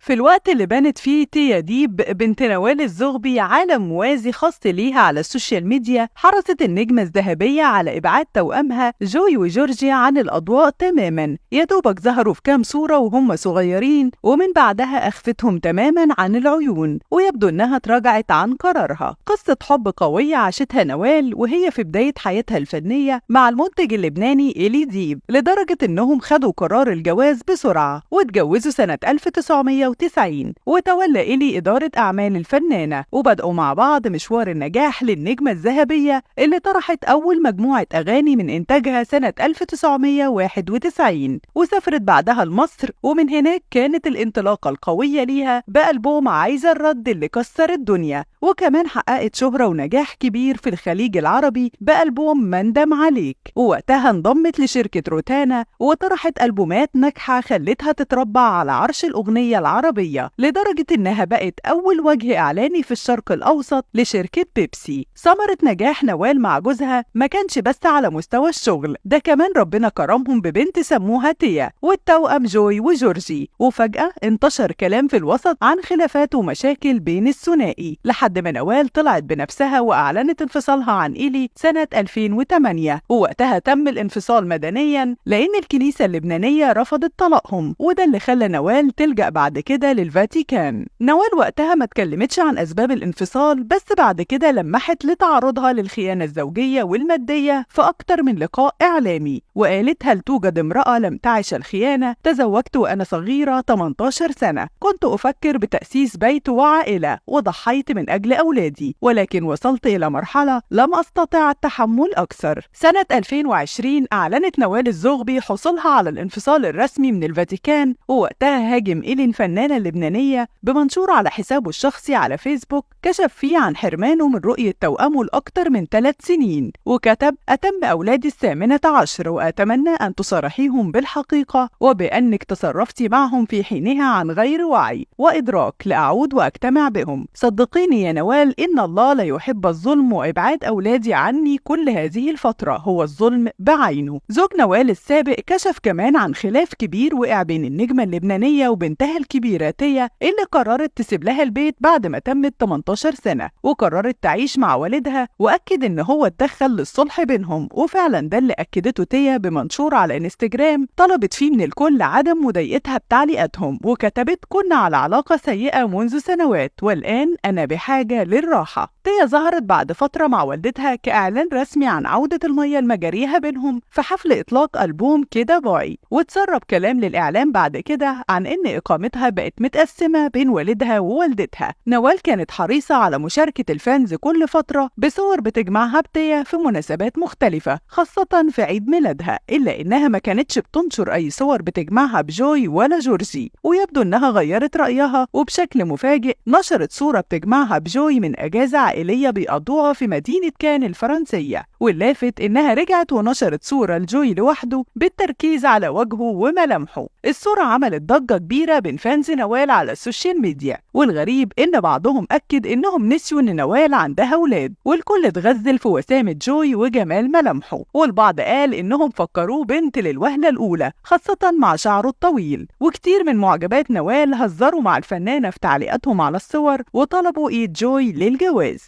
في الوقت اللي بانت فيه تيا ديب بنت نوال الزغبي عالم موازي خاص ليها على السوشيال ميديا، حرصت النجمة الذهبية على إبعاد توأمها جوي وجورجيا عن الأضواء تماما. يا دوبك ظهروا في كام صورة وهم صغيرين، ومن بعدها أخفتهم تماما عن العيون، ويبدو إنها تراجعت عن قرارها. قصة حب قوية عاشتها نوال وهي في بداية حياتها الفنية مع المنتج اللبناني إيلي ديب، لدرجة إنهم خدوا قرار الجواز بسرعة واتجوزوا سنة 1990. وتولى إيلي إدارة أعمال الفنانة، وبدأوا مع بعض مشوار النجاح للنجمة الذهبية اللي طرحت أول مجموعة أغاني من إنتاجها سنة 1991، وسافرت بعدها لمصر، ومن هناك كانت الانطلاقة القوية ليها بألبوم عايزة الرد اللي كسر الدنيا. وكمان حققت شهرة ونجاح كبير في الخليج العربي بألبوم مندم عليك، ووقتها انضمت لشركة روتانا وطرحت ألبومات ناجحة خلتها تتربع على عرش الأغنية العربية، لدرجة إنها بقت أول وجه إعلاني في الشرق الأوسط لشركة بيبسي. ثمرة نجاح نوال مع جوزها ما كانش بس على مستوى الشغل، ده كمان ربنا كرمهم ببنت سموها تيا والتوأم جوي وجورجي. وفجأة انتشر كلام في الوسط عن خلافات ومشاكل بين الثنائي، لحد ما نوال طلعت بنفسها وأعلنت انفصالها عن إيلي سنة 2008، ووقتها تم الانفصال مدنيا لأن الكنيسة اللبنانية رفضت طلاقهم، وده اللي خلى نوال تلجأ بعد كده للفاتيكان. نوال وقتها ما اتكلمتش عن أسباب الانفصال، بس بعد كده لمحت لتعرضها للخيانة الزوجية والمادية في أكتر من لقاء إعلامي، وقالت: هل توجد امرأة لم تعش الخيانة؟ تزوجت وأنا صغيرة 18 سنة، كنت أفكر بتأسيس بيت وعائلة، وضحيت من أجل أولادي، ولكن وصلت إلى مرحلة لم أستطع التحمل أكثر. سنة 2020 أعلنت نوال الزغبي حصولها على الانفصال الرسمي من الفاتيكان، ووقتها هاجم إيلي الفنانة اللبنانية بمنشور على حسابه الشخصي على فيسبوك كشف فيه عن حرمانه من رؤية توأمه لأكثر من 3 سنين، وكتب: أتم أولادي 18 وأتمنى أن تصارحيهم بالحقيقة وبأنك تصرفتي معهم في حينها عن غير وعي وإدراك لأعود وأجتمع بهم. صدقيني يا نوال، إن الله لا يحب الظلم، وإبعاد أولادي عني كل هذه الفترة هو الظلم بعينه. زوج نوال السابق كشف كمان عن خلاف كبير وقع بين النجمة اللبنانية وبنتها الكبيرة تيا، اللي قررت تسيب لها البيت بعد ما تمت 18 سنة وقررت تعيش مع والدها، وأكد إن هو اتدخل للصلح بينهم. وفعلا ده اللي أكدته تيا بمنشور على انستجرام طلبت فيه من الكل عدم مضايقتها بتعليقاتهم، وكتبت: كنا على علاقة سيئة منذ سنوات، والآن أنا بحاجة للراحة. تيا ظهرت بعد فترة مع والدتها كإعلان رسمي عن عودة المية المجاريها بينهم في حفل إطلاق ألبوم كده باي، وتسرب كلام للإعلام بعد كده عن إن إقامتها بقت متقسمة بين والدها ووالدتها. نوال كانت حريصة على مشاركة الفانز كل فترة بصور بتجمعها بتيا في مناسبات مختلفة، خاصة في عيد ميلادها، إلا إنها ما كانتش بتنشر أي صور بتجمعها بجوي ولا جورجي. ويبدو إنها غيرت رأيها، وبشكل مفاجئ نشرت صورة بتجمعها بجوي من أجازة عائلية بيقضوها في مدينة كان الفرنسية، واللافت إنها رجعت ونشرت صورة لجوي لوحده بالتركيز على وجهه وملامحه. الصورة عملت ضجة كبيرة بين فانز نوال على السوشيال ميديا، والغريب إن بعضهم أكد إنهم نسيوا إن نوال عندها أولاد، والكل اتغزل في وسامة جوي وجمال ملامحه، والبعض قال إنهم فكروه بنت للوهلة الأولى، خاصة مع شعره الطويل. وكتير من معجبات نوال هزروا مع الفنانة في تعليقاتهم على الصور وطلبوا إيد جوي للجواز.